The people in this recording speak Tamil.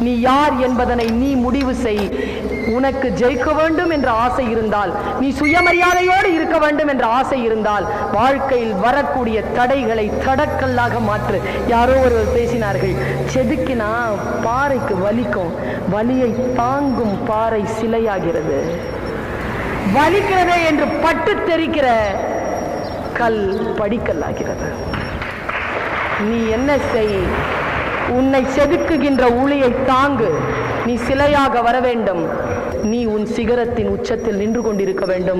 நீ யார் என்பதனை நீ முடிவு செய். உனக்கு ஜெயிக்க வேண்டும் என்ற ஆசை இருந்தால், நீ சுயமரியாதையோடு இருக்க வேண்டும் என்ற ஆசை இருந்தால், வாழ்க்கையில் வரக்கூடிய தடைகளை தடக்கல்லாக மாற்று. யாரோ ஒருவர் பேசினார்கள், செதுக்கினா பாறைக்கு வலிக்கும், வலியை தாங்கும் பாறை சிலையாகிறது. வலிக்கிறதே என்று பட்டு தெரிக்கிற கல் படிக்கல்லாகிறது. நீ என்ன செய்? உன்னை செதுக்குகின்ற ஊழியை தாங்கு. நீ சிலையாக வர வேண்டும். நீ உன் சிகரத்தின் உச்சத்தில் நின்று கொண்டிருக்க வேண்டும்.